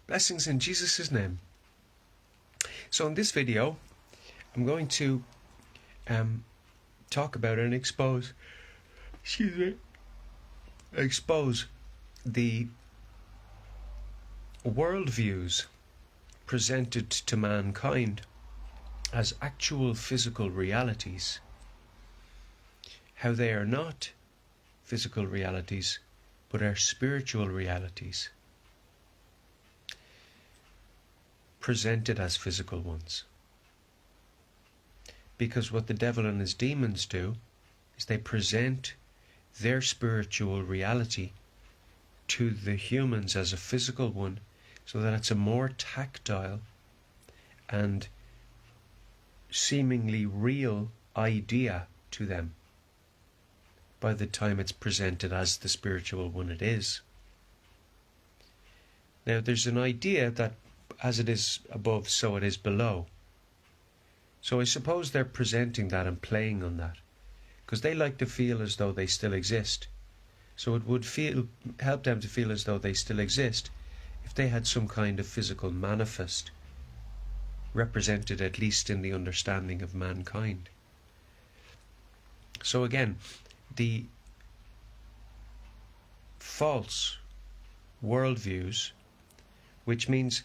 Blessings in Jesus' name. So in this video, I'm going to talk about and expose the worldviews presented to mankind as actual physical realities, how they are not physical realities, but are spiritual realities, presented as physical ones. Because what the devil and his demons do is they present their spiritual reality to the humans as a physical one, so that it's a more tactile and seemingly real idea to them by the time it's presented as the spiritual one it is. Now, there's an idea that as it is above, so it is below. So I suppose they're presenting that and playing on that, because they like to feel as though they still exist. So it would help them to feel as though they still exist if they had some kind of physical manifest represented, at least in the understanding of mankind. So again, the false worldviews, which means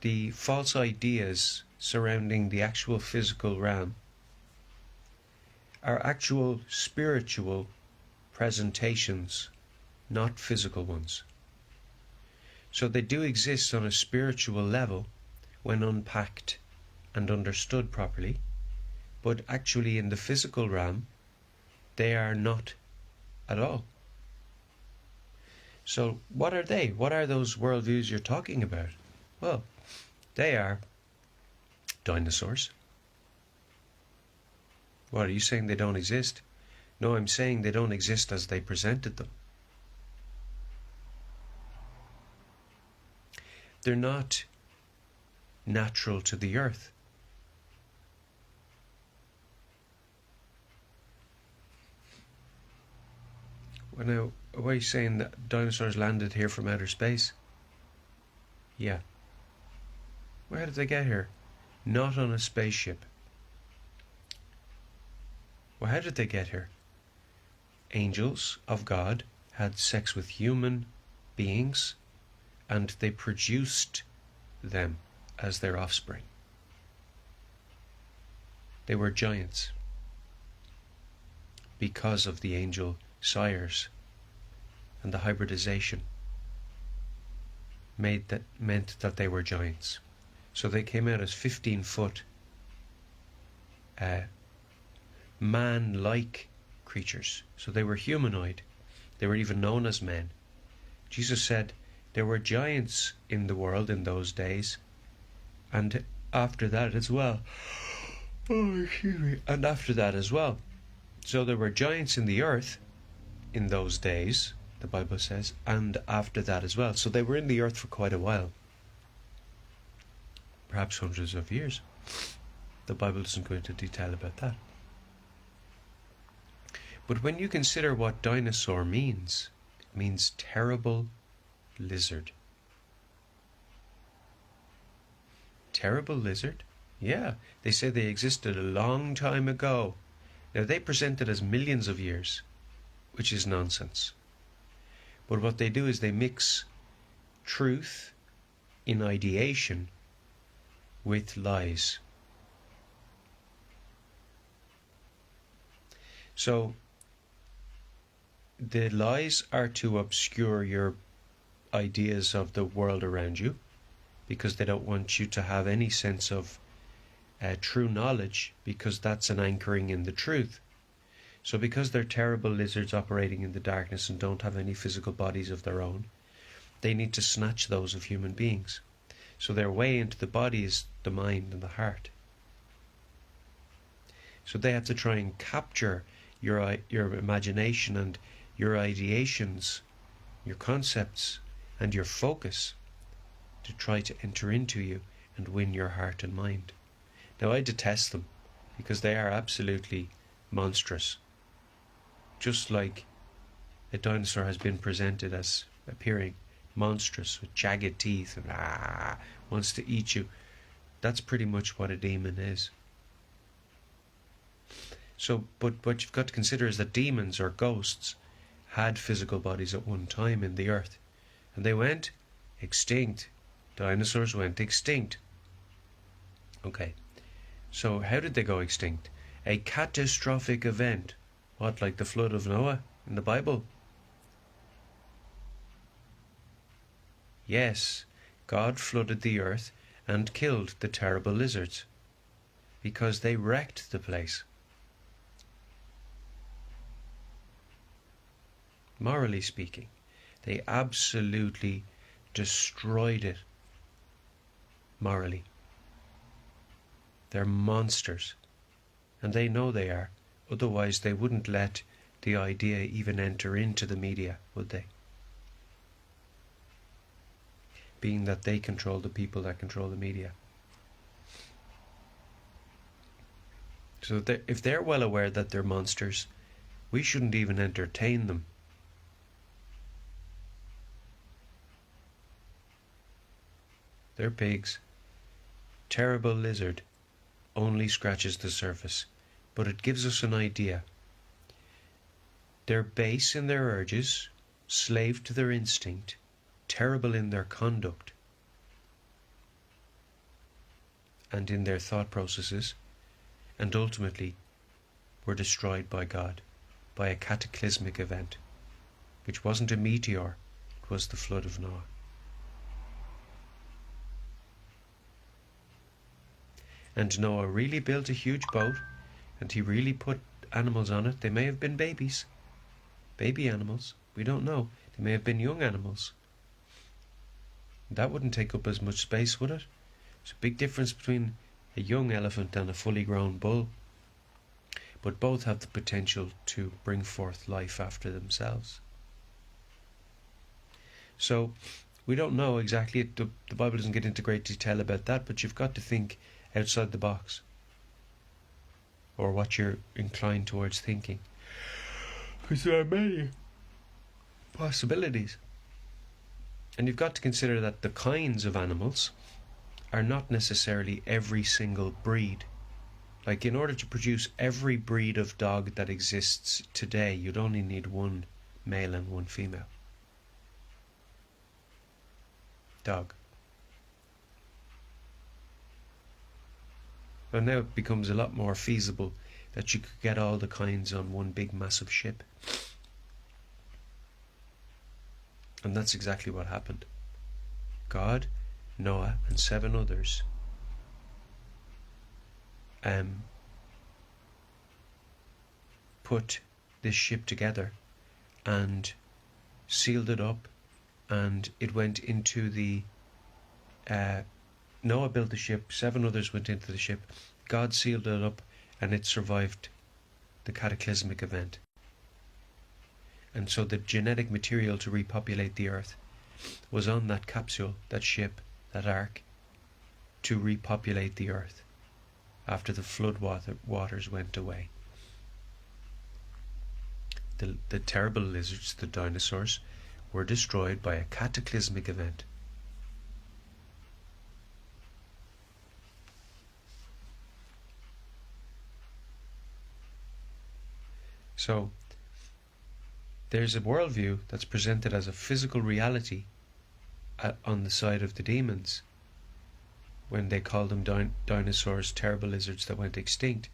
the false ideas surrounding the actual physical realm, are actual spiritual presentations, not physical ones. So they do exist on a spiritual level when unpacked and understood properly, but actually in the physical realm they are not at all. So what are they? What are those worldviews you're talking about? Well, they are dinosaurs. What, are you saying they don't exist? No, I'm saying they don't exist as they presented them. They're not natural to the earth. Well, now, are you saying that dinosaurs landed here from outer space? Yeah. Where did they get here? Not on a spaceship. Well, how did they get here? Angels of God had sex with human beings, and they produced them as their offspring. They were giants because of the angel sires, and the hybridization meant that they were giants. So they came out as 15-foot man-like creatures. So they were humanoid. They were even known as men. Jesus said there were giants in the world in those days, and after that as well. And after that as well. So there were giants in the earth in those days, the Bible says, and after that as well. So they were in the earth for quite a while. Perhaps hundreds of years. The Bible doesn't go into detail about that. But when you consider what dinosaur means, it means terrible lizard. Terrible lizard? Yeah, they say they existed a long time ago. Now they present it as millions of years, which is nonsense. But what they do is they mix truth in ideation with lies. So the lies are to obscure your ideas of the world around you, because they don't want you to have any sense of true knowledge, because that's an anchoring in the truth. So because they're terrible lizards operating in the darkness and don't have any physical bodies of their own, they need to snatch those of human beings. So their way into the body is the mind and the heart. So they have to try and capture your imagination and your ideations, your concepts, and your focus to try to enter into you and win your heart and mind. Now, I detest them because they are absolutely monstrous. Just like a dinosaur has been presented as appearing monstrous with jagged teeth and wants to eat you. That's pretty much what a demon is. So, but what you've got to consider is that demons or ghosts had physical bodies at one time in the earth, and they went extinct. Dinosaurs went extinct. Okay, so how did they go extinct? A catastrophic event. What, like the flood of Noah in the Bible? Yes, God flooded the earth and killed the terrible lizards because they wrecked the place. Morally speaking, they absolutely destroyed it. Morally. They're monsters. And they know they are. Otherwise they wouldn't let the idea even enter into the media, would they? Being that they control the people that control the media. So if they're well aware that they're monsters, we shouldn't even entertain them. They're pigs. Terrible lizard only scratches the surface, but it gives us an idea. They're base in their urges, slave to their instinct, terrible in their conduct and in their thought processes, and ultimately were destroyed by God, by a cataclysmic event, which wasn't a meteor, it was the flood of Noah. And Noah really built a huge boat, and he really put animals on it. They may have been babies, baby animals, we don't know. They may have been young animals. That wouldn't take up as much space, would it? There's a big difference between a young elephant and a fully grown bull, but both have the potential to bring forth life after themselves. So we don't know exactly, the Bible doesn't get into great detail about that, but you've got to think outside the box, or what you're inclined towards thinking, because there are many possibilities. And you've got to consider that the kinds of animals are not necessarily every single breed. Like, in order to produce every breed of dog that exists today, you'd only need one male and one female dog. And now it becomes a lot more feasible that you could get all the kinds on one big massive ship. And that's exactly what happened. God, Noah, and 7 others put this ship together and sealed it up, and it went into the Noah built the ship, 7 others went into the ship, God sealed it up, and it survived the cataclysmic event. And so the genetic material to repopulate the earth was on that capsule, that ship, that ark, to repopulate the earth after the flood waters went away. The terrible lizards, the dinosaurs, were destroyed by a cataclysmic event. So there's a worldview that's presented as a physical reality on the side of the demons, when they call them dinosaurs, terrible lizards that went extinct.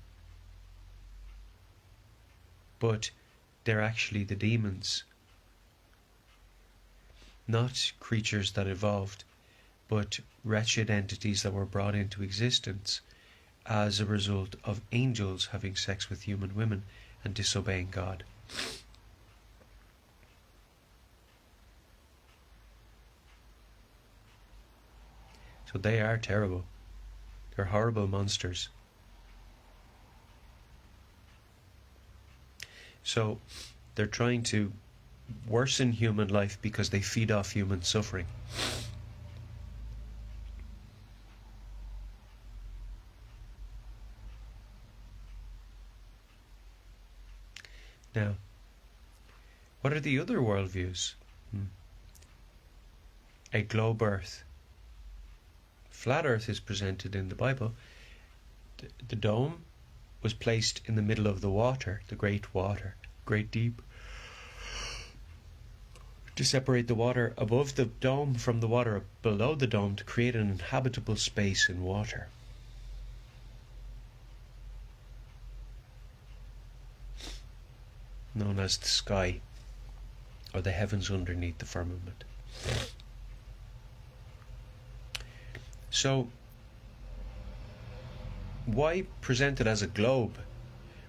But they're actually the demons, not creatures that evolved, but wretched entities that were brought into existence as a result of angels having sex with human women and disobeying God. So they are terrible. They're horrible monsters. So they're trying to worsen human life because they feed off human suffering. Now, what are the other worldviews? a globe earth. Flat earth is presented in the Bible. The dome was placed in the middle of the water, the great deep, to separate the water above the dome from the water below the dome, to create an inhabitable space in water. Known as the sky, or the heavens underneath the firmament. So, why present it as a globe?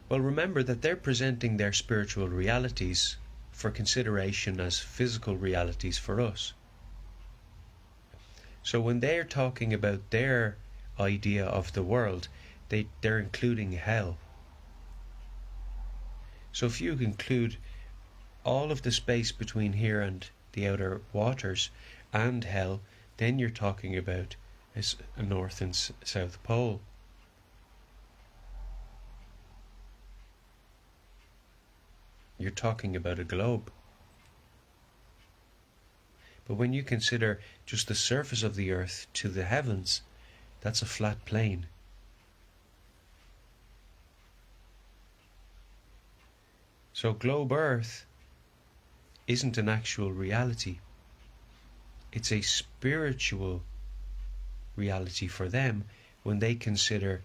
Well, remember that they're presenting their spiritual realities for consideration as physical realities for us. So when they're talking about their idea of the world, they're including hell. So if you include all of the space between here and the outer waters and hell, then you're talking about a north and south pole. You're talking about a globe. But when you consider just the surface of the earth to the heavens, that's a flat plane. So globe earth isn't an actual reality. It's a spiritual reality for them when they consider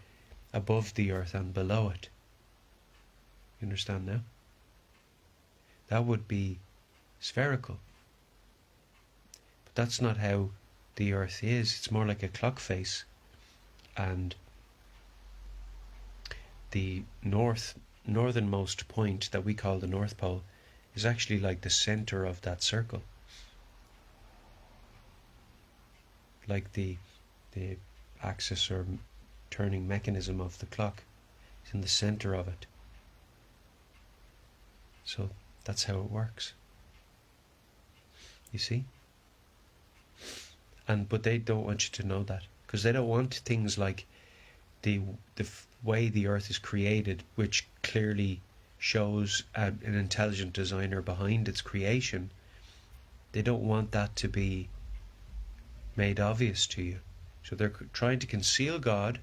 above the earth and below it. You understand now? That would be spherical. But that's not how the earth is. It's more like a clock face. And the northernmost point that we call the North Pole is actually like the center of that circle. Like the axis or turning mechanism of the clock is in the center of it. So that's how it works. You see? But they don't want you to know that, because they don't want things like the way the earth is created, which clearly shows an intelligent designer behind its creation. They don't want that to be made obvious to you. So they're trying to conceal God,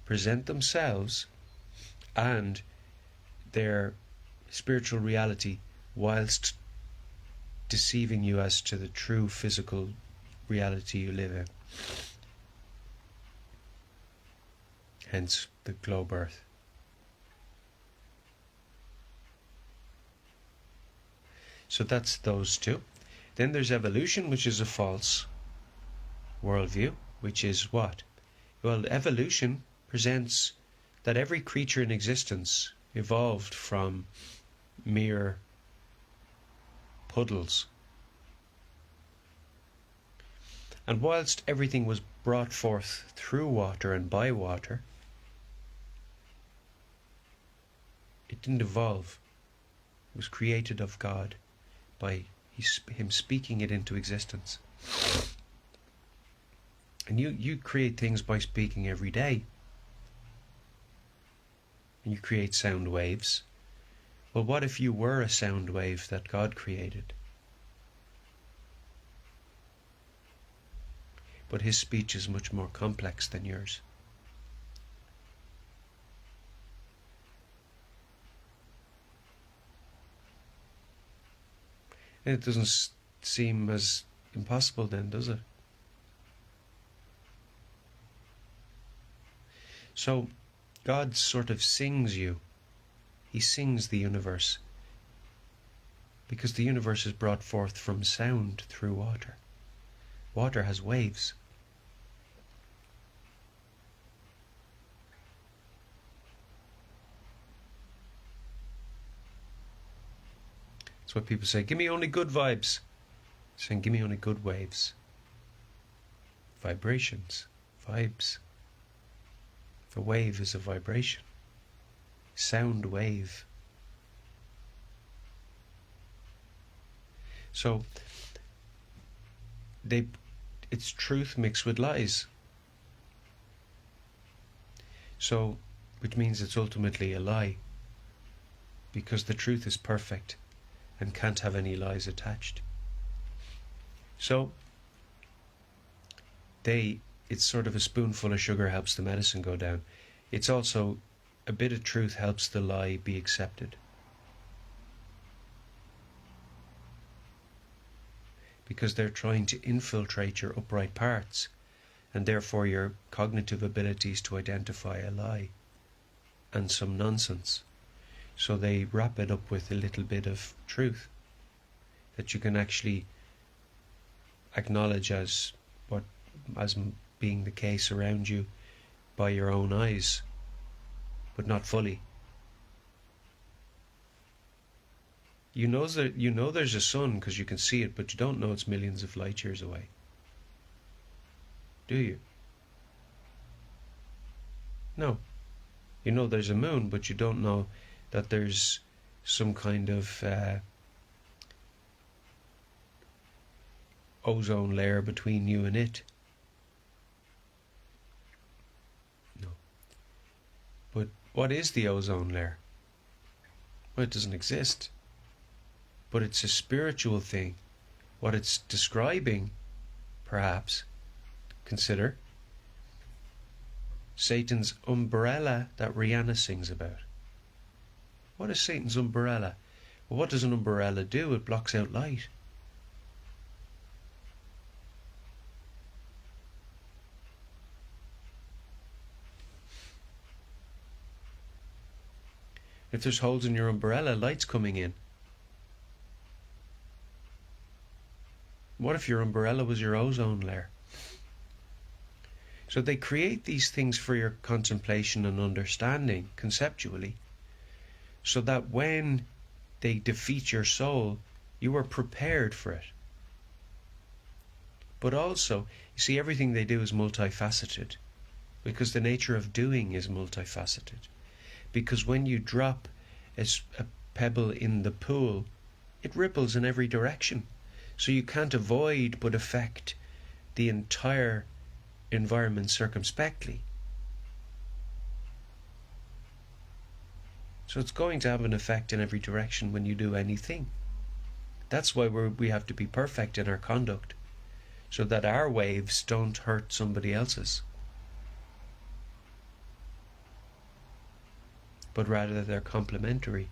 present themselves and their spiritual reality, whilst deceiving you as to the true physical reality you live in. Hence the globe earth. So that's those two. Then there's evolution, which is a false worldview, which is what? Well, evolution presents that every creature in existence evolved from mere puddles. And whilst everything was brought forth through water and by water, it didn't evolve. It was created of God by Him speaking it into existence. And you create things by speaking every day. And you create sound waves. Well, what if you were a sound wave that God created? But His speech is much more complex than yours. And it doesn't seem as impossible then, does it? So God sort of sings you. He sings the universe, because the universe is brought forth from sound through water. Water has waves. That's what people say, give me only good vibes. Saying, give me only good waves. Vibrations, vibes. A wave is a vibration. Sound wave. So it's truth mixed with lies. So, which means it's ultimately a lie, because the truth is perfect and can't have any lies attached. So it's sort of a spoonful of sugar helps the medicine go down. It's also a bit of truth helps the lie be accepted. Because they're trying to infiltrate your upright parts, and therefore your cognitive abilities to identify a lie and some nonsense. So they wrap it up with a little bit of truth that you can actually acknowledge as being the case around you by your own eyes, but not fully. You know there's a sun because you can see it, but you don't know it's millions of light years away. Do you? No. You know there's a moon, but you don't know that there's some kind of ozone layer between you and it. No. But what is the ozone layer? Well, it doesn't exist. But it's a spiritual thing. What it's describing, perhaps, consider Satan's umbrella that Rihanna sings about. What is Satan's umbrella? Well, what does an umbrella do? It blocks out light. If there's holes in your umbrella, light's coming in. What if your umbrella was your ozone layer? So they create these things for your contemplation and understanding conceptually, so that when they defeat your soul, you are prepared for it. But also, you see, everything they do is multifaceted, because the nature of doing is multifaceted. Because when you drop a pebble in the pool, it ripples in every direction. So you can't avoid but affect the entire environment circumspectly. So it's going to have an effect in every direction when you do anything. That's why we have to be perfect in our conduct, so that our waves don't hurt somebody else's, but rather they're complementary.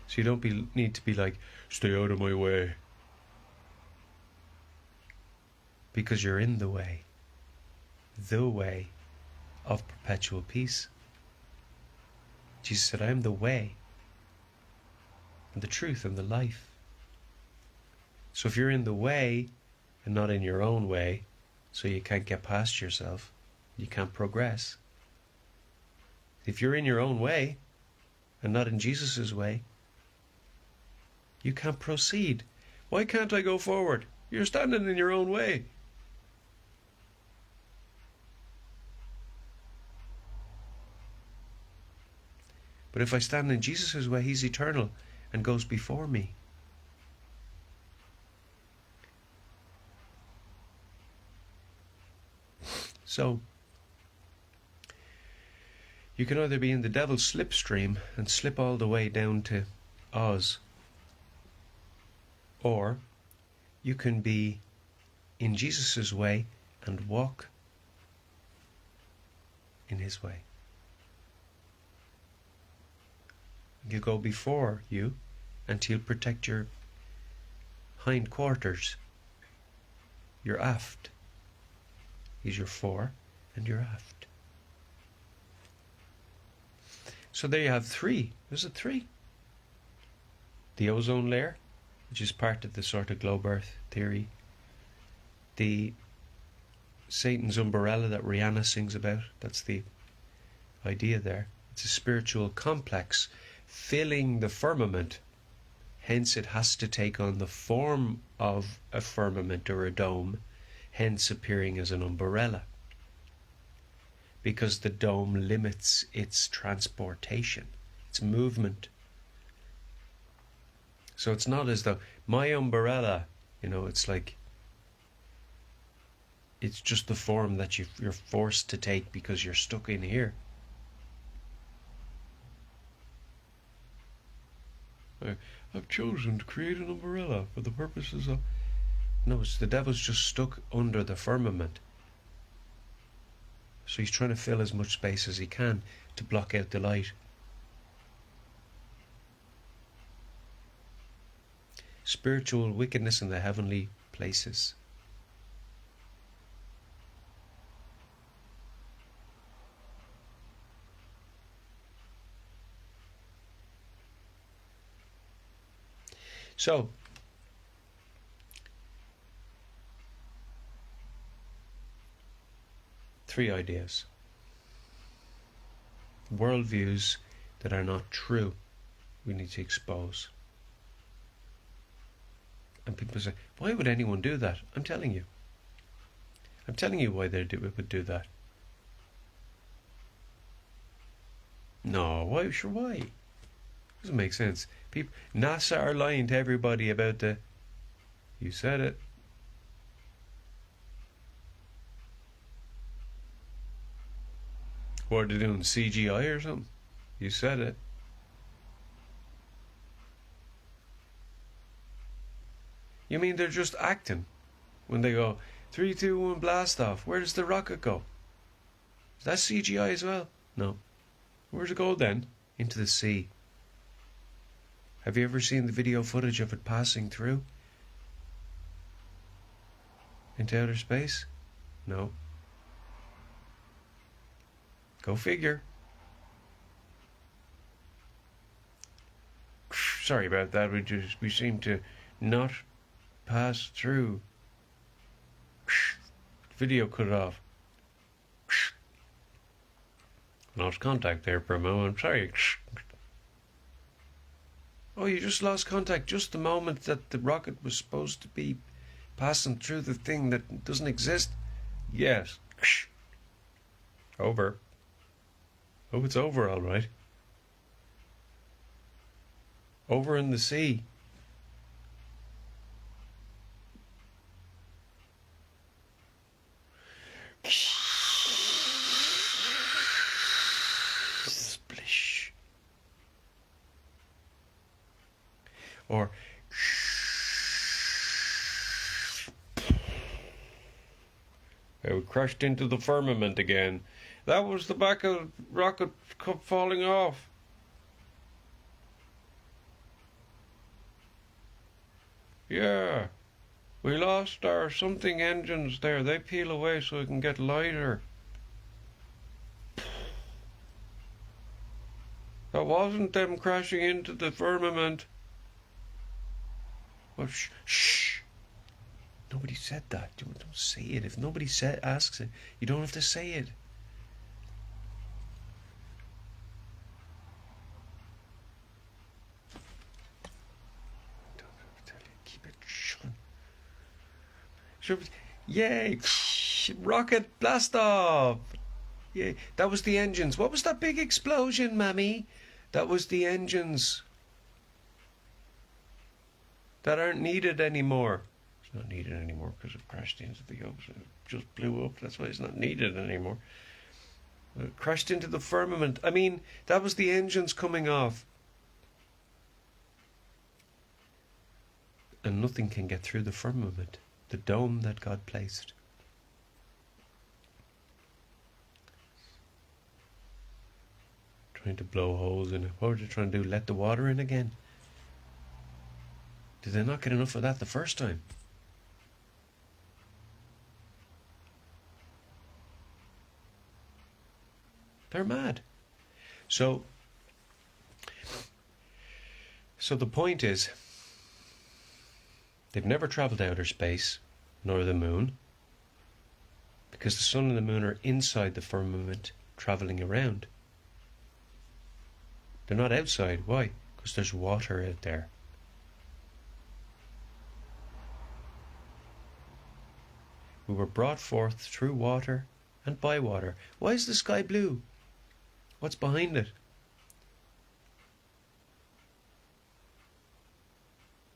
So you don't need to be like, stay out of my way. Because you're in the way of perpetual peace. Jesus said, I am the way, and the truth, and the life. So if you're in the way, and not in your own way, so you can't get past yourself, you can't progress. If you're in your own way, and not in Jesus' way, you can't proceed. Why can't I go forward? You're standing in your own way. But if I stand in Jesus' way, he's eternal and goes before me. So, you can either be in the devil's slipstream and slip all the way down to Oz, or you can be in Jesus' way and walk in his way. You go before you, and he'll protect your hindquarters, your aft. He's your fore and your aft. So there you have three. There's a three. The ozone layer, which is part of the sort of globe earth theory. The Satan's umbrella that Rihanna sings about, that's the idea there. It's a spiritual complex filling the firmament. Hence it has to take on the form of a firmament or a dome, hence appearing as an umbrella. Because the dome limits its transportation, its movement. So it's not as though my umbrella, it's like, it's just the form that you're forced to take because you're stuck in here. I've chosen to create an umbrella for the purposes of... No, it's the devil's just stuck under the firmament. So he's trying to fill as much space as he can to block out the light. Spiritual wickedness in the heavenly places. So, three ideas. Worldviews that are not true, we need to expose. And people say, why would anyone do that? I'm telling you. I'm telling you why they would do that. No, why? Sure, why? Doesn't make sense. People, NASA are lying to everybody about the... You said it. What are they doing? CGI or something? You said it. You mean they're just acting when they go 3, 2, 1, blast off? Where does the rocket go? Is that CGI as well? No. Where's it go then? Into the sea. Have you ever seen the video footage of it passing through into outer space? No. Go figure. Sorry about that. We seem to not pass through. Video cut off. Lost contact there for a moment. I'm sorry. Oh, you just lost contact just the moment that the rocket was supposed to be passing through the thing that doesn't exist? Yes. Over. Oh, it's over, all right. Over in the sea. Splish. Or it crashed into the firmament again. That was the back of the rocket cup falling off. Yeah. We lost our something engines there. They peel away so we can get lighter. That wasn't them crashing into the firmament. Well, shh. Nobody said that. Don't say it. If nobody asks it, you don't have to say it. Keep it shut. Yay! Rocket blast off! Yay! That was the engines. What was that big explosion, Mammy? That was the engines that aren't needed anymore. It's not needed anymore because it crashed into the ocean. It just blew up. That's why it's not needed anymore. It crashed into the firmament. I mean, that was the engines coming off. And nothing can get through the firmament, the dome that God placed. Trying to blow holes in it. What were they trying to do? Let the water in again? Did they not get enough of that the first time? They're mad. So the point is, they've never traveled outer space, nor the moon, because the sun and the moon are inside the firmament, traveling around. They're not outside. Why? Because there's water out there. We were brought forth through water and by water. Why is the sky blue? What's behind it?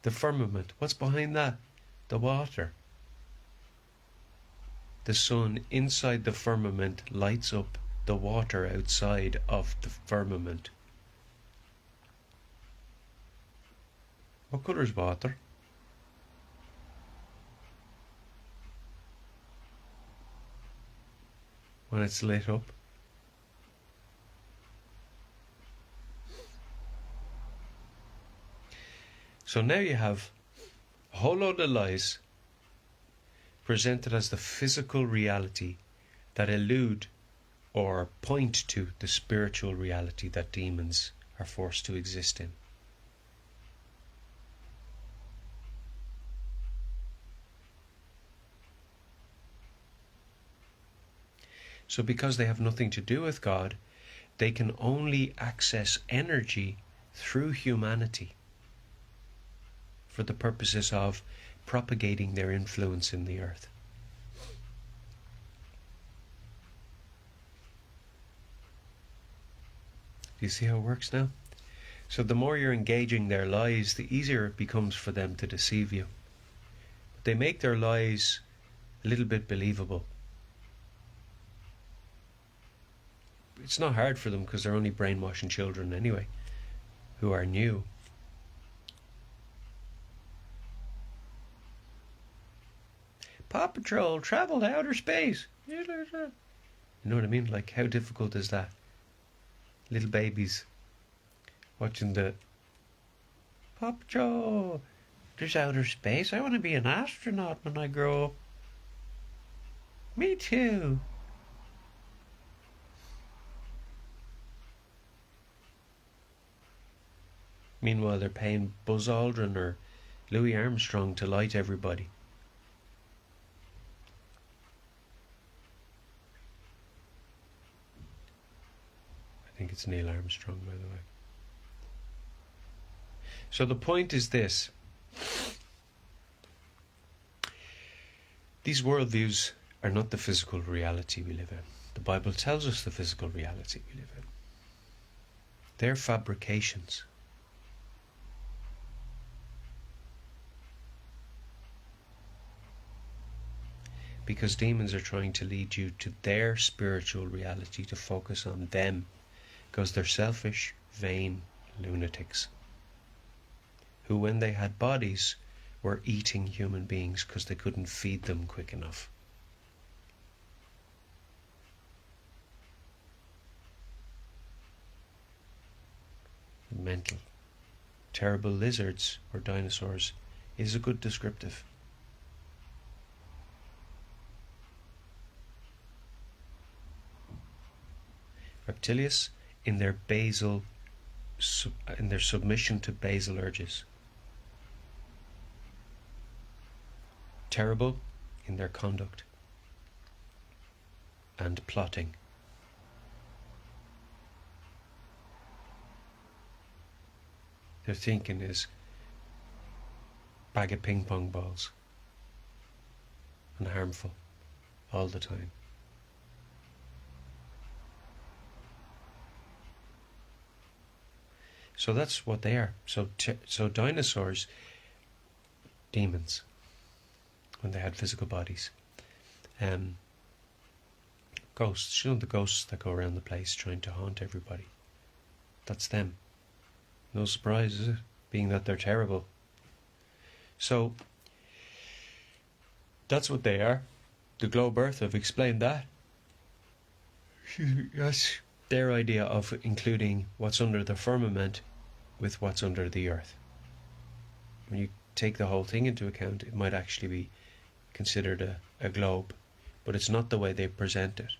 The firmament. What's behind that? The water. The sun inside the firmament lights up the water outside of the firmament. What colour is water? When it's lit up. So now you have a whole load of lies presented as the physical reality that elude or point to the spiritual reality that demons are forced to exist in. So because they have nothing to do with God, they can only access energy through humanity for the purposes of propagating their influence in the earth. Do you see how it works now? So the more you're engaging their lies, the easier it becomes for them to deceive you. But they make their lies a little bit believable. It's not hard for them because they're only brainwashing children anyway, who are new. Paw Patrol travel to outer space. You know what I mean? Like, how difficult is that? Little babies watching the Paw Patrol. There's outer space. I want to be an astronaut when I grow up. Me too. Meanwhile, they're paying Buzz Aldrin or Louis Armstrong to lie to everybody. I think it's Neil Armstrong, by the way. So the point is this. These worldviews are not the physical reality we live in. The Bible tells us the physical reality we live in. They're fabrications. Because demons are trying to lead you to their spiritual reality, to focus on them, because they're selfish, vain lunatics who, when they had bodies, were eating human beings because they couldn't feed them quick enough. Mental. Terrible lizards or dinosaurs is a good descriptive. Reptilious in their submission to basal urges. Terrible in their conduct and plotting. Their thinking is bag of ping pong balls and harmful all the time. So that's what they are. So dinosaurs, demons, when they had physical bodies. Ghosts, the ghosts that go around the place trying to haunt everybody. That's them. No surprise, is it? Being that they're terrible. So that's what they are. The globe Earth, I've explained that. That's their idea of including what's under the firmament with what's under the earth. When you take the whole thing into account, it might actually be considered a globe, but it's not the way they present it.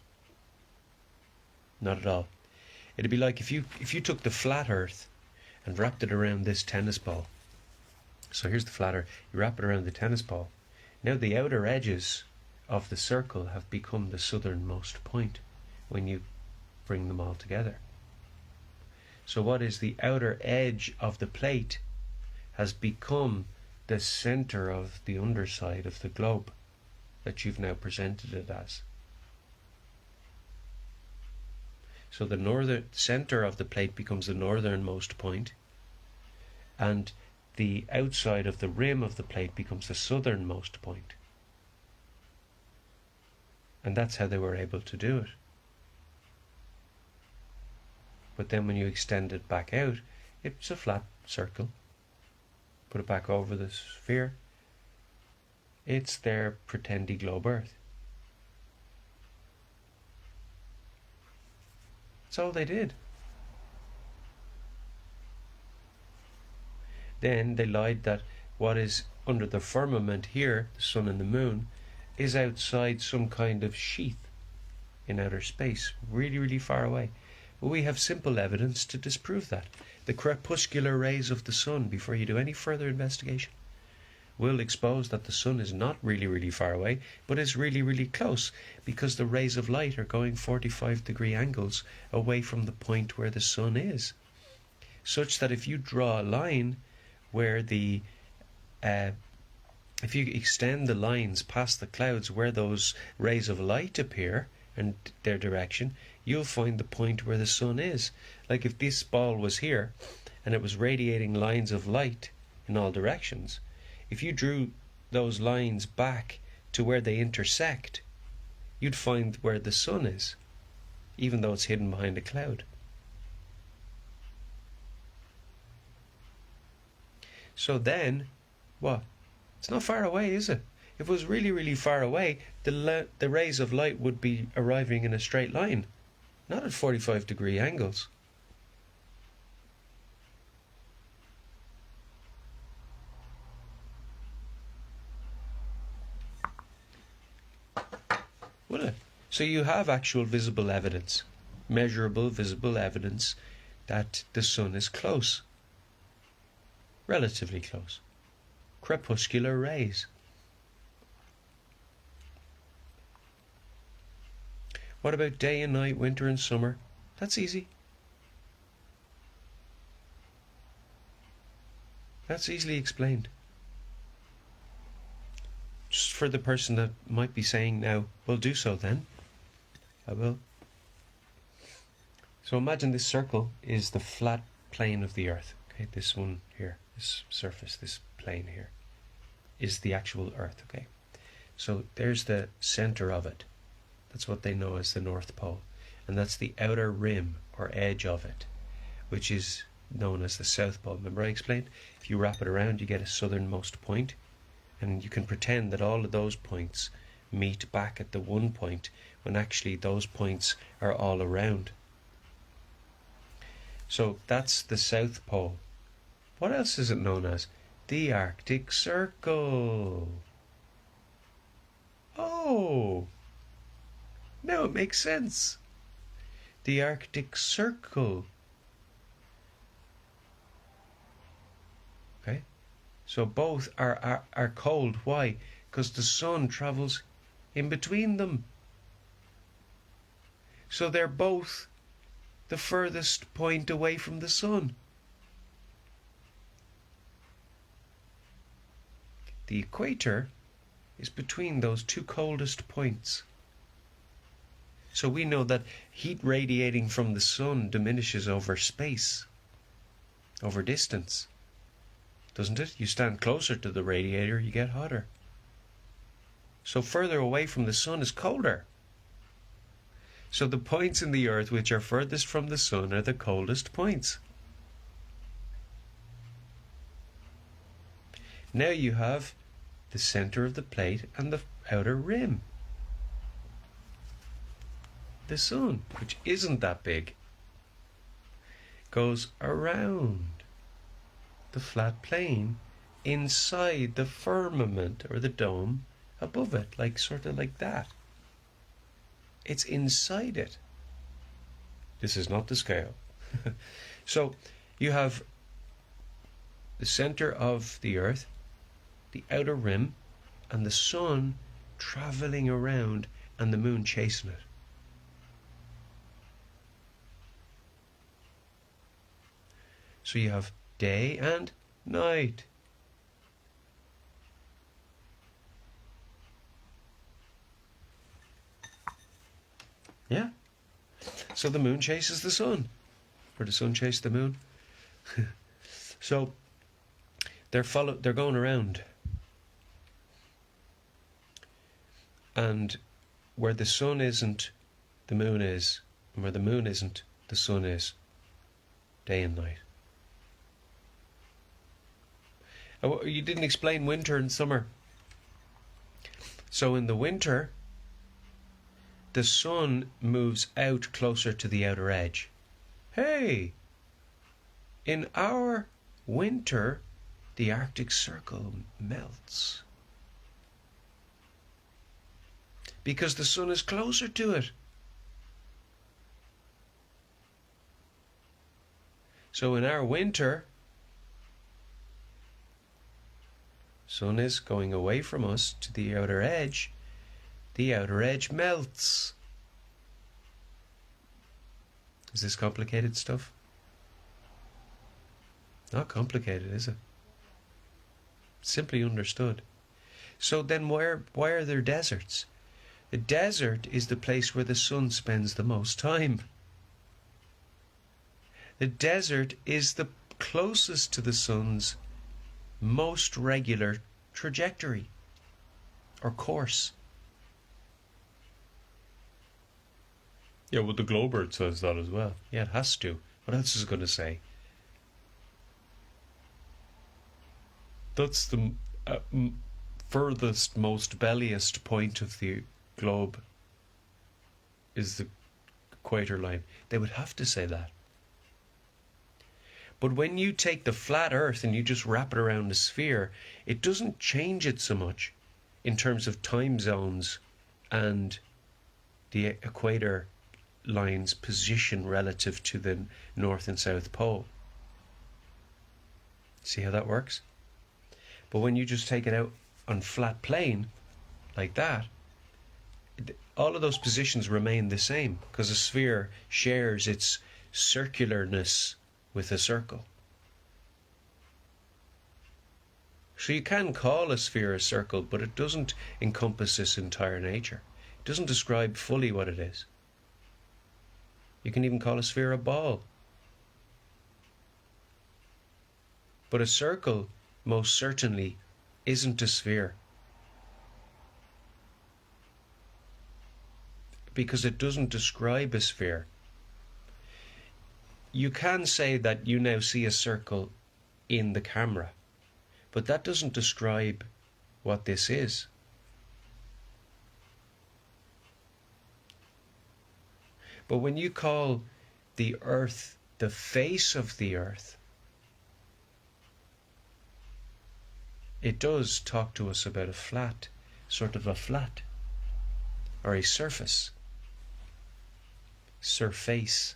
Not at all. It'd be like if you took the flat earth and wrapped it around this tennis ball. So here's the flat earth, you wrap it around the tennis ball. Now the outer edges of the circle have become the southernmost point when you bring them all together. So what is the outer edge of the plate has become the center of the underside of the globe that you've now presented it as. So the northern center of the plate becomes the northernmost point, and the outside of the rim of the plate becomes the southernmost point. And that's how they were able to do it. But then when you extend it back out, it's a flat circle. put it back over the sphere. It's their pretendy globe Earth. That's all they did. Then they lied that what is under the firmament here, the sun and the moon, is outside some kind of sheath in outer space, really, really far away. But we have simple evidence to disprove that. The crepuscular rays of the sun, before you do any further investigation, will expose that the sun is not really, really far away, but is really, really close, because the rays of light are going 45-degree angles away from the point where the sun is. Such that if you draw a line where if you extend the lines past the clouds where those rays of light appear and their direction, you'll find the point where the sun is. Like if this ball was here and it was radiating lines of light in all directions, if you drew those lines back to where they intersect, you'd find where the sun is, even though it's hidden behind a cloud. So then, what? It's not far away, is it? If it was really, really far away, the rays of light would be arriving in a straight line, not at 45-degree angles. Would it? So you have actual visible evidence, measurable visible evidence that the sun is close. Relatively close. Crepuscular rays. What about day and night, winter and summer? That's easy. That's easily explained. Just for the person that might be saying now, well, do so then. I will. So imagine this circle is the flat plane of the Earth. Okay, this one here, this surface, this plane here, is the actual Earth. Okay, so there's the center of it. That's what they know as the North Pole, and that's the outer rim or edge of it, which is known as the South Pole. Remember I explained? If you wrap it around, you get a southernmost point, and you can pretend that all of those points meet back at the one point, when actually those points are all around. So that's the South Pole. What else is it known as? The Arctic Circle. Oh, now it makes sense. The Arctic Circle. Okay, so both are cold. Why? Because the sun travels in between them. So they're both the furthest point away from the sun. The equator is between those two coldest points. So we know that heat radiating from the sun diminishes over space, over distance, doesn't it? You stand closer to the radiator, you get hotter. So further away from the sun is colder. So the points in the Earth which are furthest from the sun are the coldest points. Now you have the center of the plate and the outer rim. The sun, which isn't that big, goes around the flat plane inside the firmament or the dome above it, like sort of like that. It's inside it. This is not the scale. So you have the center of the Earth, the outer rim, and the sun traveling around and the moon chasing it. So you have day and night. Yeah. So the moon chases the sun, or the sun chases the moon. So they're going around, and where the sun isn't, the moon is, and where the moon isn't, the sun is. Day and night. Oh, you didn't explain winter and summer. So in the winter, the sun moves out closer to the outer edge. Hey, in our winter, the Arctic Circle melts because the sun is closer to it. So in our winter, sun is going away from us to the outer edge. The outer edge melts. Is this complicated stuff? Not complicated, is it? Simply understood. So then why are there deserts? The desert is the place where the sun spends the most time. The desert is the closest to the sun's most regular trajectory or course. Yeah, well, the Glowbird says that as well. Yeah, it has to. What else is it going to say? That's the furthest, most belliest point of the globe is the equator line. They would have to say that. But when you take the flat Earth and you just wrap it around a sphere, it doesn't change it so much in terms of time zones and the equator line's position relative to the North and South Pole. See how that works? But when you just take it out on flat plane like that, all of those positions remain the same because a sphere shares its circularness with a circle. So you can call a sphere a circle, but it doesn't encompass its entire nature. It doesn't describe fully what it is. You can even call a sphere a ball. But a circle most certainly isn't a sphere, because it doesn't describe a sphere. You can say that you now see a circle in the camera, but that doesn't describe what this is. But when you call the Earth the face of the Earth, it does talk to us about a flat, sort of a flat, or a surface, surface.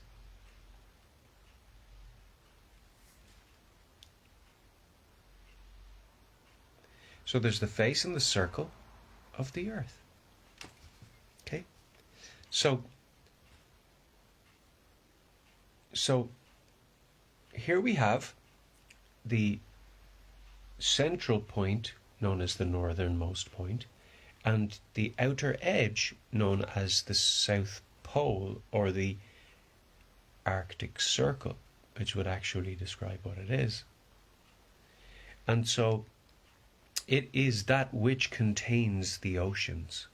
So there's the face and the circle of the Earth. Okay? So here we have the central point, known as the northernmost point, and the outer edge, known as the South Pole, or the Arctic Circle, which would actually describe what it is. And so it is that which contains the oceans.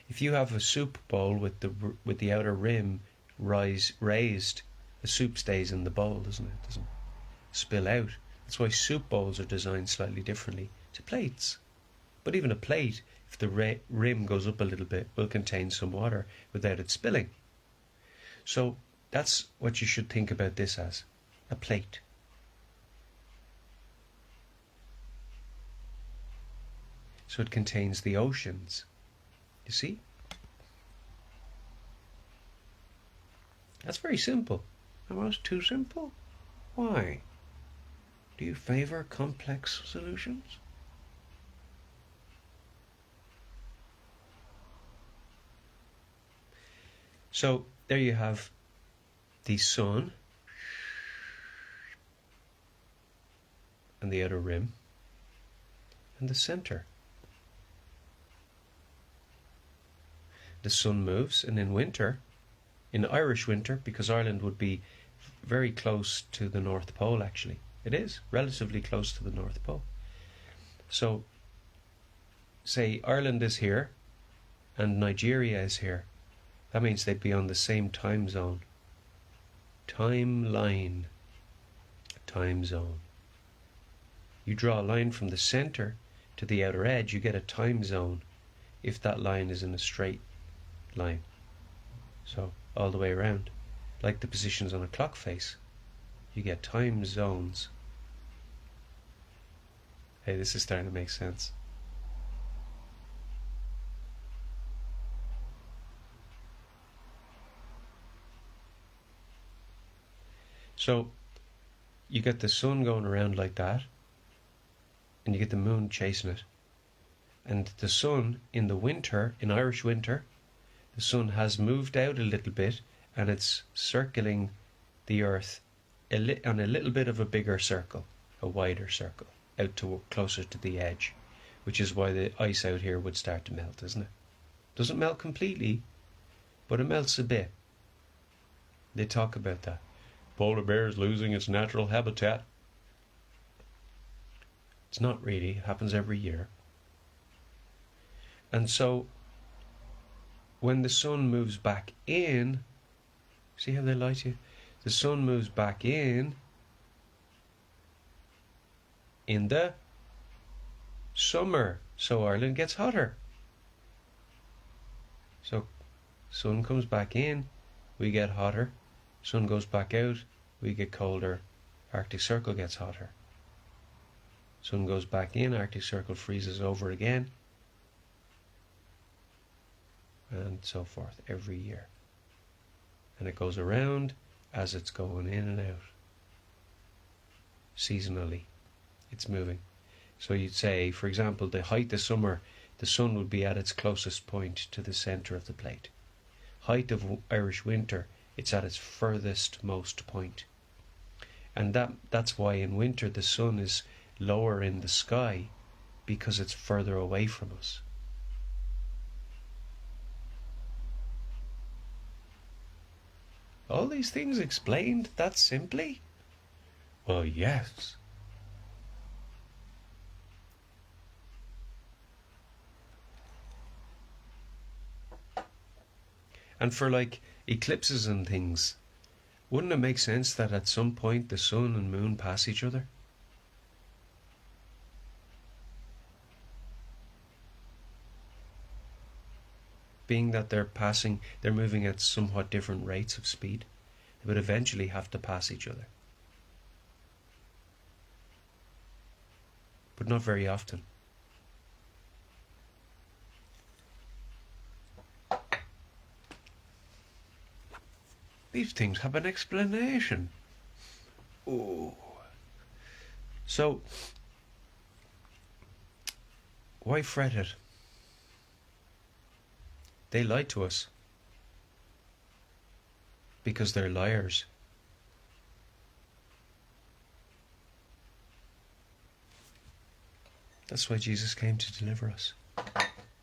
If you have a soup bowl with the outer rim raised, the soup stays in the bowl, doesn't it? It doesn't spill out. That's why soup bowls are designed slightly differently to plates. But even a plate, if the rim goes up a little bit, will contain some water without it spilling. So that's what you should think about this as, a plate. So it contains the oceans. You see? That's very simple. Almost too simple? Why? Do you favor complex solutions? So there you have the sun and the outer rim and the center. The sun moves, and in winter, in Irish winter, because Ireland would be very close to the North Pole, actually. It is relatively close to the North Pole. So, say Ireland is here and Nigeria is here. That means they'd be on the same time zone. Timeline. time zone. You draw a line from the center to the outer edge, you get a time zone if that line is in a straight line. So all the way around, like the positions on a clock face, you get time zones. Hey, this is starting to make sense. So you get the sun going around like that, and you get the moon chasing it. And the sun in the winter, in Irish winter, the sun has moved out a little bit and it's circling the earth on a little bit of a bigger circle, a wider circle, out to closer to the edge, which is why the ice out here would start to melt, isn't it? Doesn't melt completely, but it melts a bit. They talk about that. Polar bear is losing its natural habitat. It's not really. It happens every year. And so when the sun moves back in, see how they lie to you? The sun moves back in the summer, so Ireland gets hotter. So sun comes back in, we get hotter. Sun goes back out, we get colder. Arctic Circle gets hotter. Sun goes back in, Arctic Circle freezes over again, and so forth every year. And it goes around as it's going in and out. Seasonally, it's moving. So you'd say, for example, the height of summer, the sun would be at its closest point to the centre of the plate. Height of Irish winter, it's at its furthest most point. And that's why in winter the sun is lower in the sky, because it's further away from us. All these things explained that simply? Well, yes. And for like eclipses and things, wouldn't it make sense that at some point the sun and moon pass each other? Being that they're moving at somewhat different rates of speed, they would eventually have to pass each other. But not very often. These things have an explanation. Oh. So, why fret it? They lie to us. Because they're liars. That's why Jesus came to deliver us.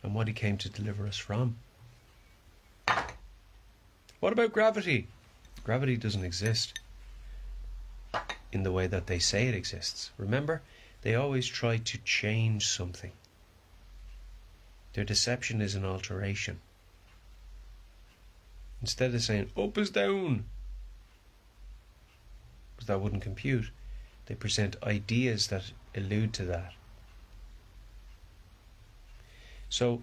And what he came to deliver us from. What about gravity? Gravity doesn't exist in the way that they say it exists. Remember, they always try to change something. Their deception is an alteration. Instead of saying up is down, because that wouldn't compute, they present ideas that allude to that. So,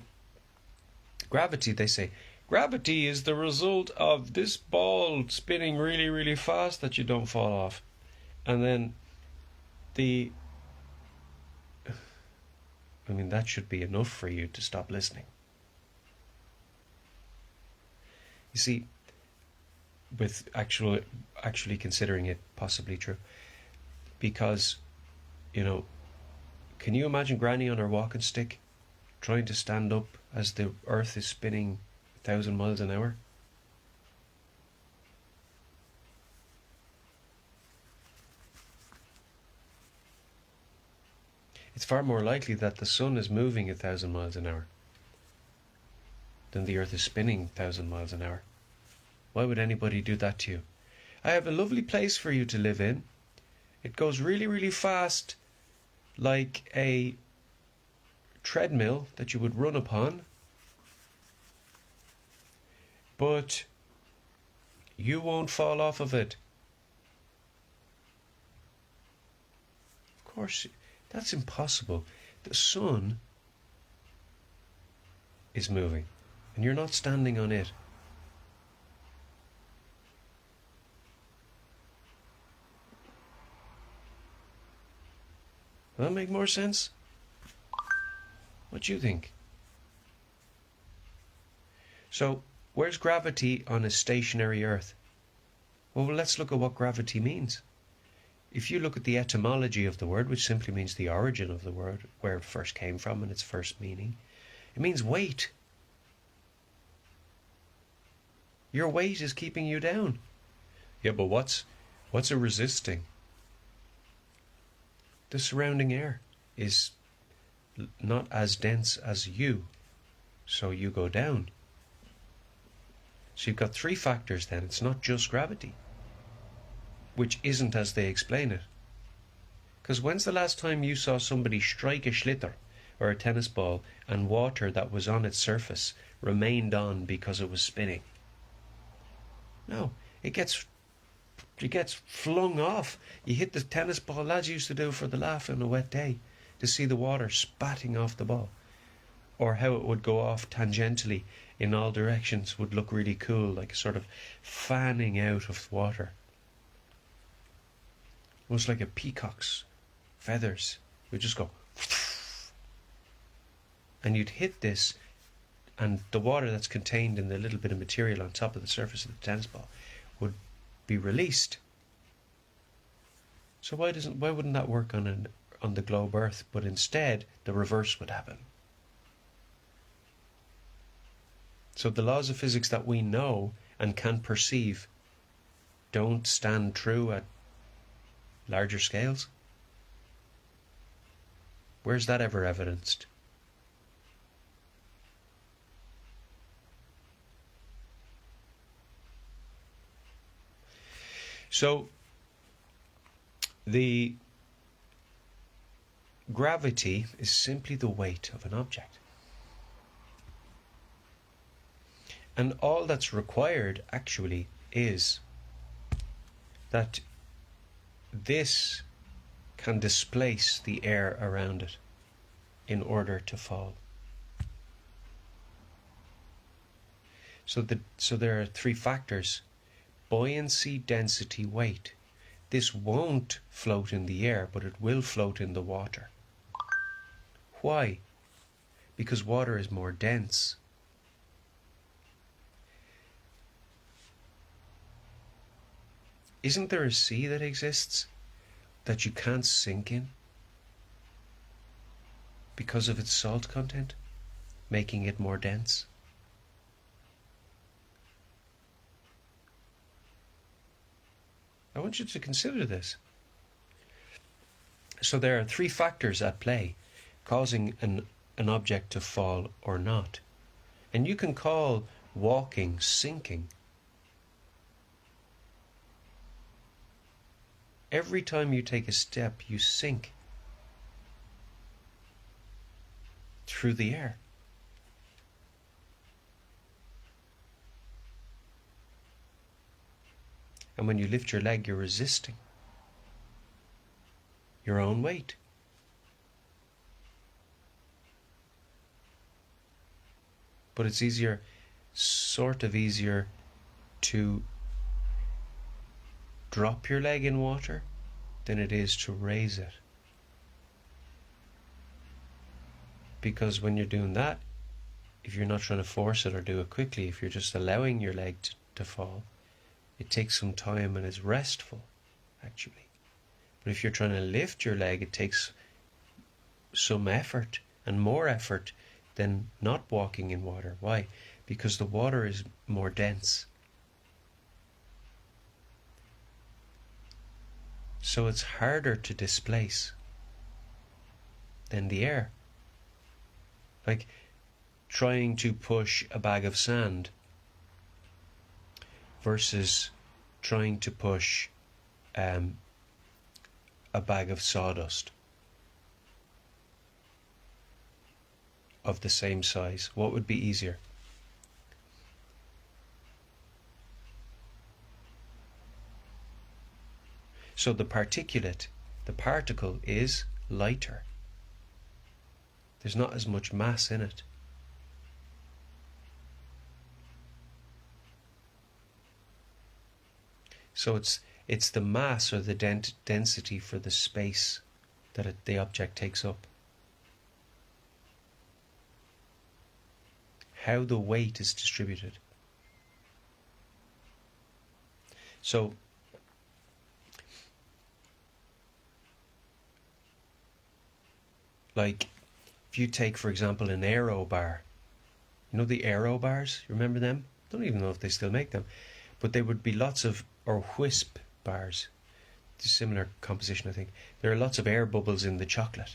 gravity, they say, gravity is the result of this ball spinning really, really fast that you don't fall off. And then that should be enough for you to stop listening. You see, with actually considering it possibly true. Because, can you imagine Granny on her walking stick trying to stand up as the earth is spinning 1,000 miles an hour? It's far more likely that the sun is moving 1,000 miles an hour than the earth is spinning 1,000 miles an hour. Why would anybody do that to you? I have a lovely place for you to live in. It goes really, really fast, like a treadmill that you would run upon. But you won't fall off of it. course, that's impossible. The sun is moving, and you're not standing on it. Does that make more sense? What do you think? So, where's gravity on a stationary Earth? Well, let's look at what gravity means. If you look at the etymology of the word, which simply means the origin of the word, where it first came from and its first meaning, it means weight. Your weight is keeping you down. Yeah, but what's it resisting? The surrounding air is not as dense as you, so you go down. So you've got three factors then. It's not just gravity, which isn't as they explain it. Because when's the last time you saw somebody strike a schlitter or a tennis ball and water that was on its surface remained on because it was spinning? No, it gets flung off. You hit the tennis ball, lads used to do for the laugh on a wet day, to see the water spatting off the ball, or how it would go off tangentially in all directions would look really cool, like a sort of fanning out of water. Almost like a peacock's feathers. It would just go, and you'd hit this, and the water that's contained in the little bit of material on top of the surface of the tennis ball would be released. So why wouldn't that work on the globe Earth? But instead, the reverse would happen. So the laws of physics that we know and can perceive don't stand true at larger scales. Where's that ever evidenced? So the gravity is simply the weight of an object. And all that's required actually is that this can displace the air around it in order to fall. So there are three factors: buoyancy, density, weight. This won't float in the air, but it will float in the water. Why? Because water is more dense. Isn't there a sea that exists that you can't sink in because of its salt content, making it more dense? I want you to consider this. So there are three factors at play causing an object to fall or not. And you can call walking sinking. Every time you take a step, you sink through the air. And when you lift your leg, you're resisting your own weight. But it's sort of easier to drop your leg in water than it is to raise it. Because when you're doing that, if you're not trying to force it or do it quickly, if you're just allowing your leg to fall, it takes some time and is restful, actually. But if you're trying to lift your leg, it takes some effort, and more effort than not walking in water. Why? Because the water is more dense. So it's harder to displace than the air. Like trying to push a bag of sand versus trying to push a bag of sawdust of the same size. What would be easier? So the particulate The particle is lighter. There's not as much mass in it. So it's the mass or the density for the space that the object takes up. How the weight is distributed. So like if you take, for example, an aero bar, you know the aero bars, you remember them? I don't even know if they still make them, but they would be lots of, or wisp bars, similar composition I think. There are lots of air bubbles in the chocolate.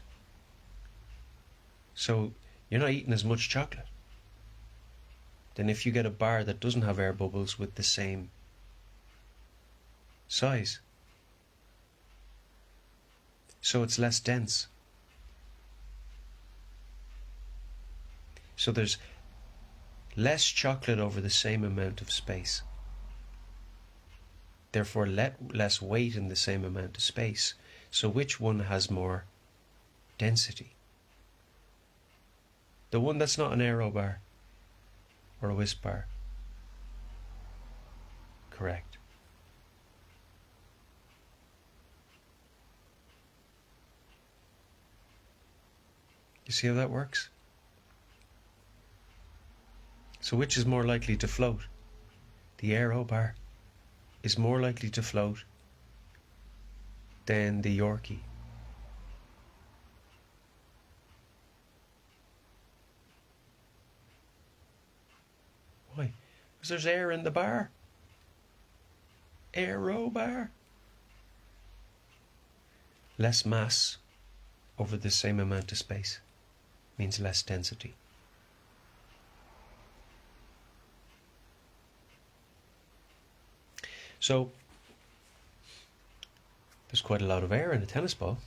So you're not eating as much chocolate than if you get a bar that doesn't have air bubbles with the same size. So it's less dense. So there's less chocolate over the same amount of space. Therefore, less weight in the same amount of space. So which one has more density? The one that's not an aero bar or a wisp bar. Correct. You see how that works? So which is more likely to float? The aero bar is more likely to float than the Yorkie. Why? Because there's air in the bar. Aero bar. Less mass over the same amount of space means less density. So there's quite a lot of air in a tennis ball.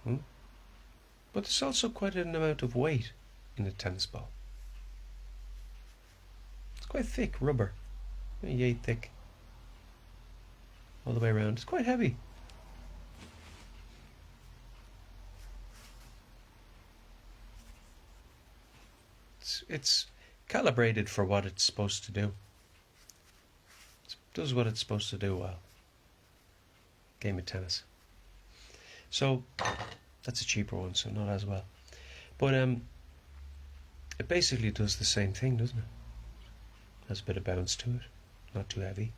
But there's also quite an amount of weight in a tennis ball. It's quite thick rubber, yay thick, all the way around. It's quite heavy. It's calibrated for what it's supposed to do. It does what it's supposed to do well. Game of tennis. So that's a cheaper one, so not as well. But it basically does the same thing, doesn't it? Has a bit of bounce to it, not too heavy.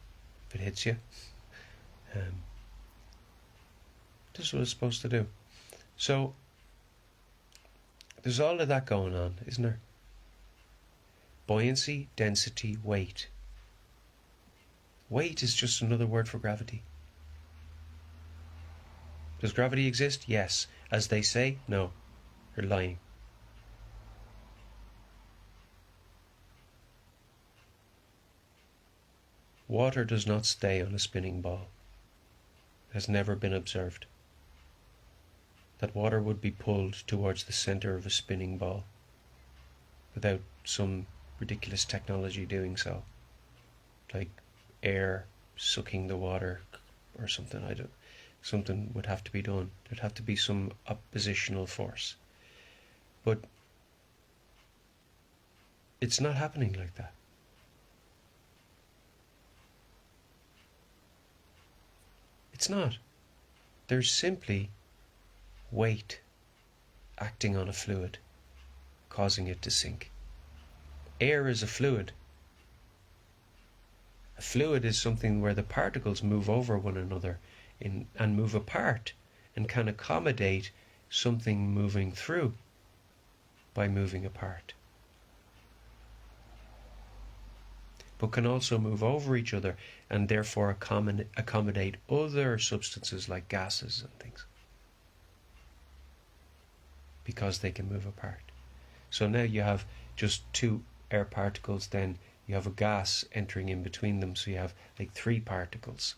If it hits you, does what it's supposed to do. So there's all of that going on, isn't there? Buoyancy, density, weight. Weight is just another word for gravity. Does gravity exist? Yes. As they say, no. They're lying. Water does not stay on a spinning ball. It has never been observed that water would be pulled towards the center of a spinning ball without some ridiculous technology doing so, like air sucking the water or something. Something would have to be done. There'd have to be some oppositional force, but it's not happening like that. It's not. There's simply weight acting on a fluid, causing it to sink. Air is a fluid. A fluid is something where the particles move over one another and move apart and can accommodate something moving through by moving apart, but can also move over each other and therefore accommodate other substances like gases and things, because they can move apart. So now you have just two air particles, then you have a gas entering in between them, so you have like three particles,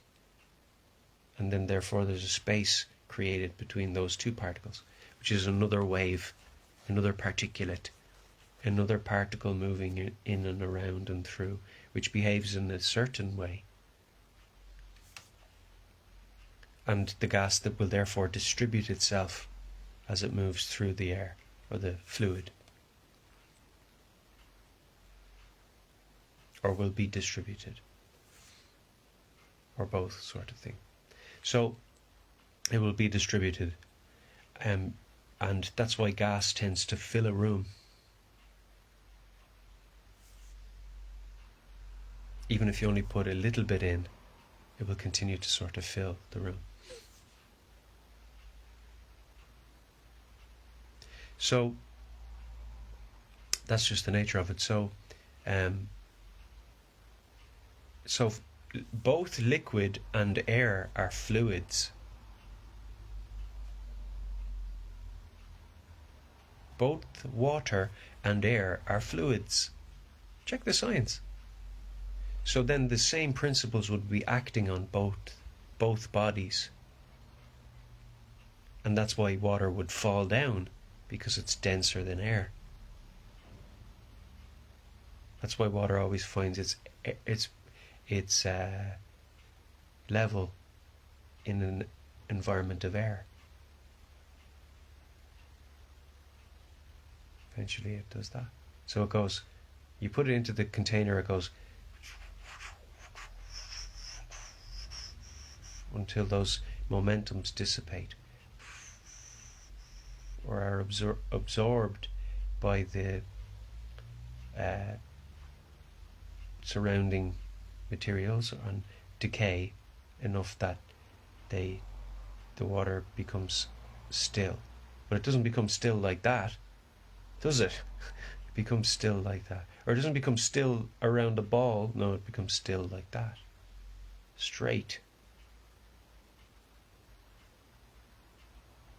and then therefore there's a space created between those two particles, which is another wave, another particulate, another particle moving in and around and through, which behaves in a certain way. and the gas that will therefore distribute itself as it moves through the air or the fluid, or will be distributed, or both, sort of thing. So it will be distributed, and that's why gas tends to fill a room. Even if you only put a little bit in, it will continue to sort of fill the room. So that's just the nature of it. So both liquid and air are fluids. Both water and air are fluids. Check the science. So then the same principles would be acting on both bodies. And that's why water would fall down, because it's denser than air. That's why water always finds its level in an environment of air. Eventually it does that. So it goes, you put it into the container, it goes until those momentums dissipate or are absorbed by the surrounding materials and decay enough that the water becomes still. But it doesn't become still like that, does it? It becomes still like that. Or it doesn't become still around a ball. No, it becomes still like that. Straight.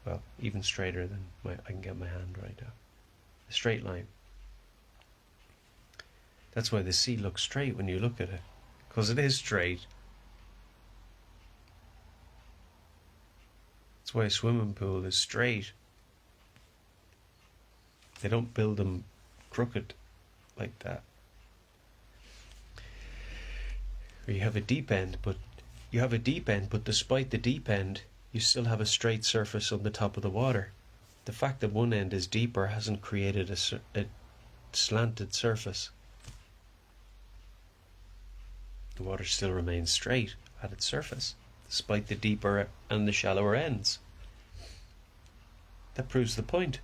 Well, even straighter than I can get my hand right now. A straight line. That's why the sea looks straight when you look at it, because it is straight. That's why a swimming pool is straight. They don't build them crooked like that. Or you have a deep end, but despite the deep end, you still have a straight surface on the top of the water. The fact that one end is deeper hasn't created a slanted surface. The water still remains straight at its surface, despite the deeper and the shallower ends. That proves the point.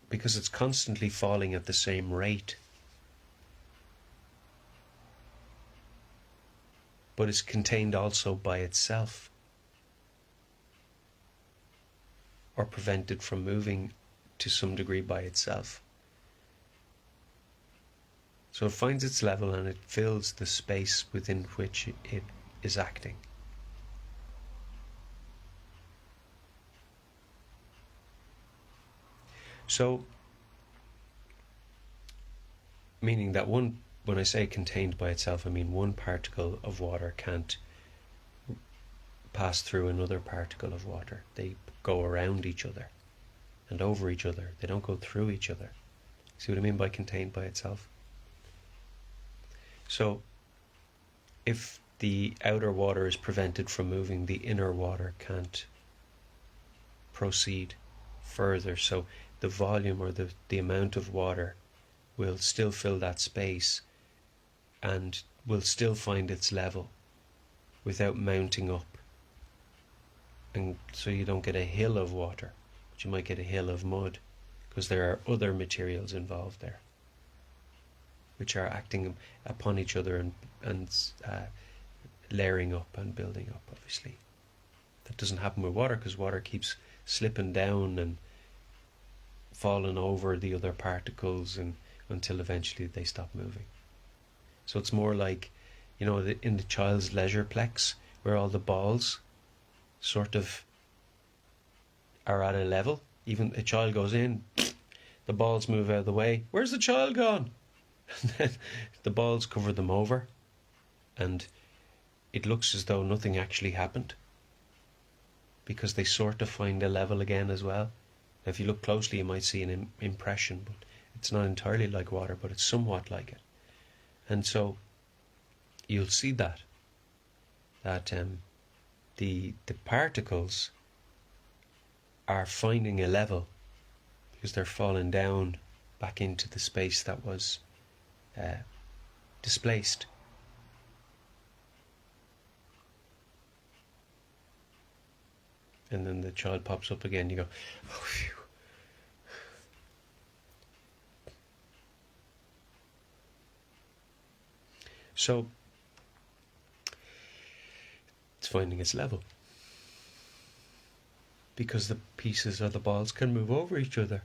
Because it's constantly falling at the same rate. But it's contained also by itself, or prevented from moving to some degree by itself. So it finds its level and it fills the space within which it is acting. So, meaning that when I say contained by itself, I mean one particle of water can't pass through another particle of water. They go around each other and over each other. They don't go through each other. See what I mean by contained by itself? So, if the outer water is prevented from moving, the inner water can't proceed further. So the volume or the amount of water will still fill that space and will still find its level without mounting up. And so you don't get a hill of water, but you might get a hill of mud, because there are other materials involved there which are acting upon each other and layering up and building up, obviously. That doesn't happen with water, because water keeps slipping down and falling over the other particles until eventually they stop moving. So it's more like, in the child's leisureplex, where all the balls sort of are at a level. Even a child goes in, the balls move out of the way. Where's the child gone? And then the balls cover them over, and it looks as though nothing actually happened, because they sort of find a level again as well. Now, if you look closely, you might see an impression, but it's not entirely like water, but it's somewhat like it. And so you'll see that the particles are finding a level because they're falling down back into the space that was displaced. And then the child pops up again. You go, oh, phew. So it's finding its level because the pieces of the balls can move over each other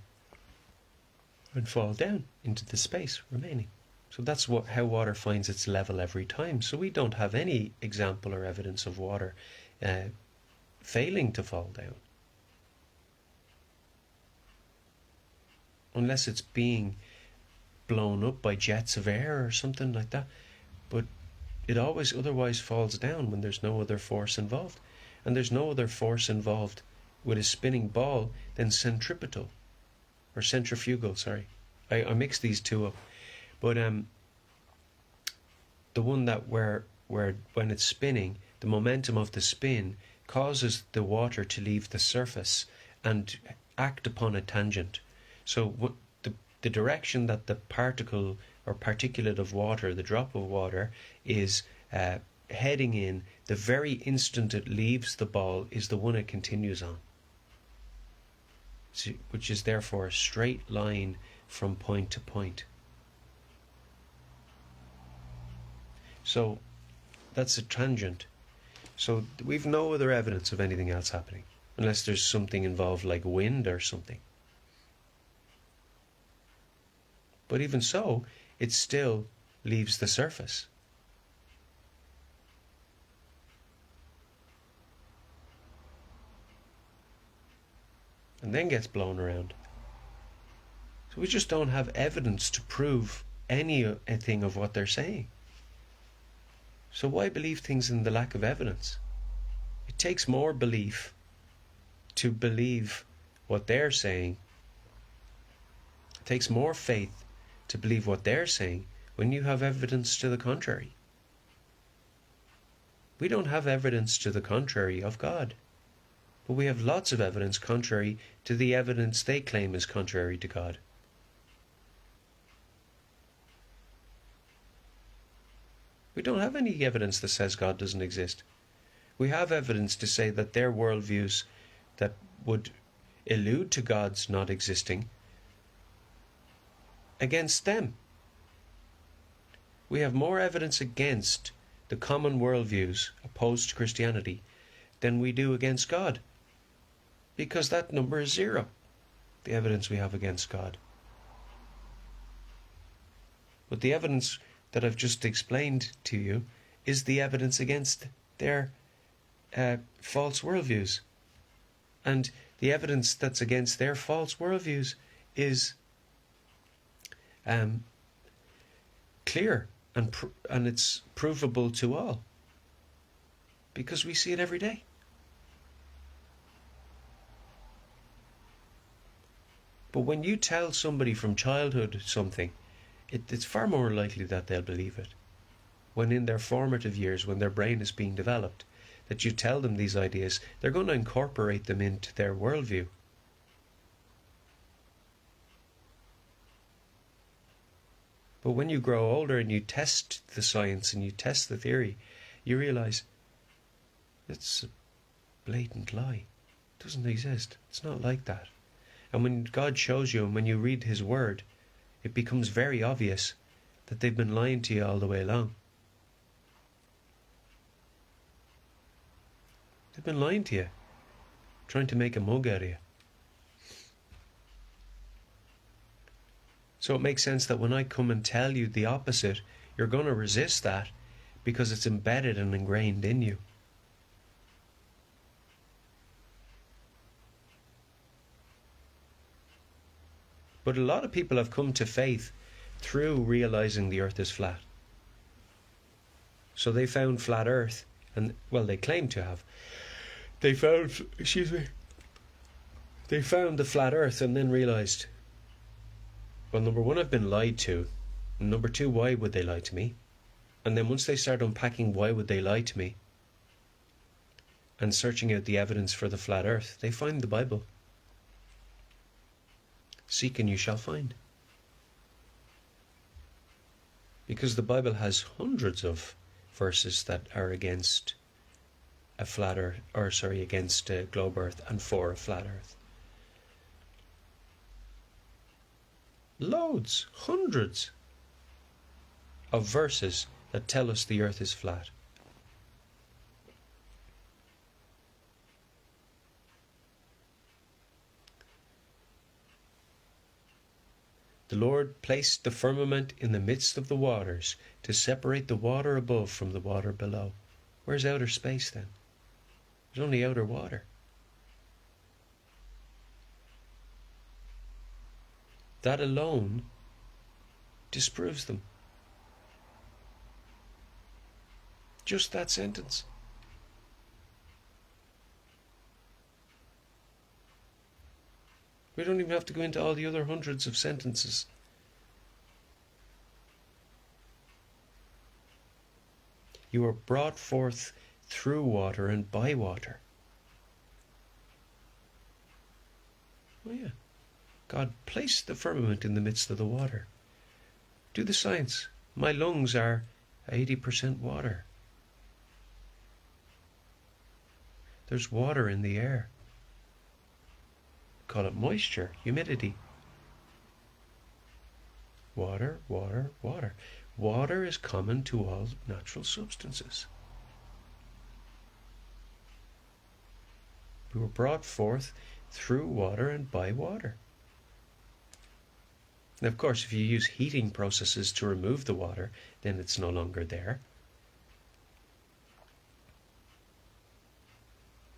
and fall down into the space remaining. So that's how water finds its level every time. So we don't have any example or evidence of water failing to fall down, unless it's being blown up by jets of air or something like that. But it always otherwise falls down when there's no other force involved. And there's no other force involved with a spinning ball than centripetal, or centrifugal, sorry. I mix these two up. But the one that where when it's spinning, the momentum of the spin causes the water to leave the surface and act upon a tangent. So the direction that the particle or particulate of water, the drop of water, is heading in, the very instant it leaves the ball is the one it continues on, which is therefore a straight line from point to point. So that's a tangent. So we've no other evidence of anything else happening, unless there's something involved like wind or something. But even so, it still leaves the surface. And then gets blown around. So we just don't have evidence to prove anything of what they're saying. So why believe things in the lack of evidence? It takes more belief to believe what they're saying. It takes more faith to believe what they're saying when you have evidence to the contrary. We don't have evidence to the contrary of God, but we have lots of evidence contrary to the evidence they claim is contrary to God. We don't have any evidence that says God doesn't exist. We have evidence to say that their worldviews that would allude to God's not existing against them. We have more evidence against the common worldviews opposed to Christianity than we do against God, because that number is 0, the evidence we have against God. But the evidence that I've just explained to you is the evidence against their false worldviews. And the evidence that's against their false worldviews is clear, and it's provable to all, because we see it every day. But when you tell somebody from childhood something, it's far more likely that they'll believe it. When in their formative years, when their brain is being developed, that you tell them these ideas, they're going to incorporate them into their worldview. But when you grow older and you test the science and you test the theory, you realize it's a blatant lie. It doesn't exist. It's not like that. And when God shows you, and when you read His Word, it becomes very obvious that they've been lying to you all the way along. They've been lying to you, trying to make a mug out of you. So it makes sense that when I come and tell you the opposite, you're going to resist that because it's embedded and ingrained in you. But a lot of people have come to faith through realizing the earth is flat. So they found flat earth, and, well, they claim to have. They found the flat earth and then realized, well, number one, I've been lied to. And number two, why would they lie to me? And then once they start unpacking why would they lie to me, and searching out the evidence for the flat earth, they find the Bible. Seek and you shall find. Because the Bible has hundreds of verses that are against a flat earth, against a globe earth and for a flat earth. Loads, hundreds of verses that tell us the earth is flat. The Lord placed the firmament in the midst of the waters to separate the water above from the water below. Where's outer space then? There's only outer water. That alone disproves them. Just that sentence. We don't even have to go into all the other hundreds of sentences. You are brought forth through water and by water. Oh yeah. God placed the firmament in the midst of the water. Do the science. My lungs are 80% water. There's water in the air. Call it moisture, humidity. Water, water, water. Water is common to all natural substances. We were brought forth through water and by water. And of course, if you use heating processes to remove the water, then it's no longer there.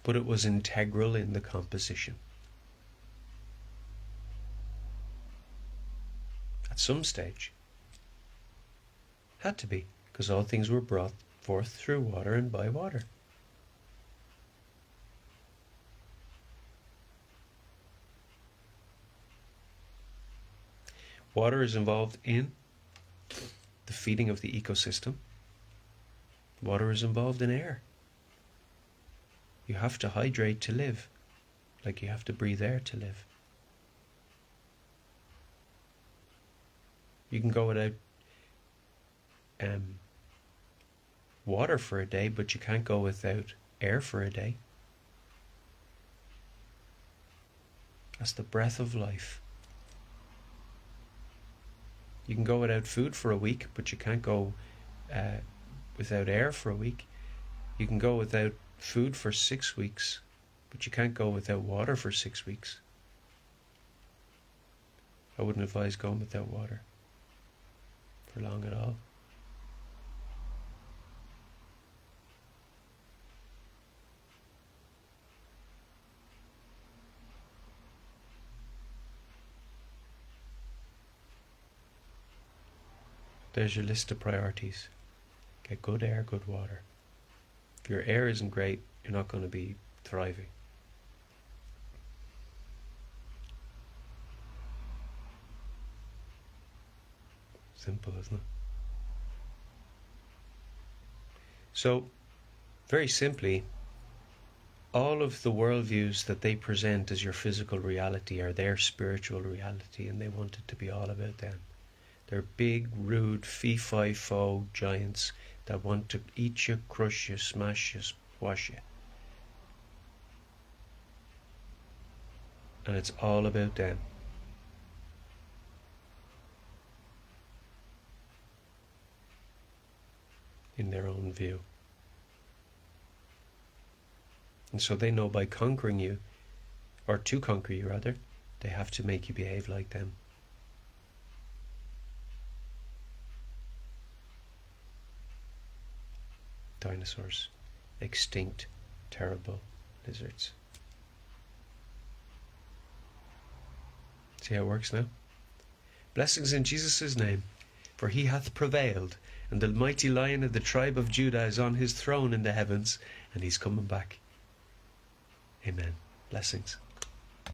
But it was integral in the composition. At some stage. Had to be, because all things were brought forth through water and by water. Water is involved in the feeding of the ecosystem. Water is involved in air. You have to hydrate to live, like you have to breathe air to live. You can go without water for a day, but you can't go without air for a day. That's the breath of life. You can go without food for a week, but you can't go without air for a week. You can go without food for 6 weeks, but you can't go without water for 6 weeks. I wouldn't advise going without water for long at all. There's your list of priorities. Get good air, good water. If your air isn't great, you're not going to be thriving. Simple, isn't it? So, very simply, all of the worldviews that they present as your physical reality are their spiritual reality, and they want it to be all about them. They're big, rude, fee-fi-fo giants that want to eat you, crush you, smash you, squash you. And it's all about them. In their own view. And so they know by conquering you, or to conquer you rather, they have to make you behave like them. Dinosaurs, extinct, terrible lizards. See how it works now? Blessings in Jesus' name, for he hath prevailed, and the mighty Lion of the tribe of Judah is on his throne in the heavens, and he's coming back. Amen. Blessings.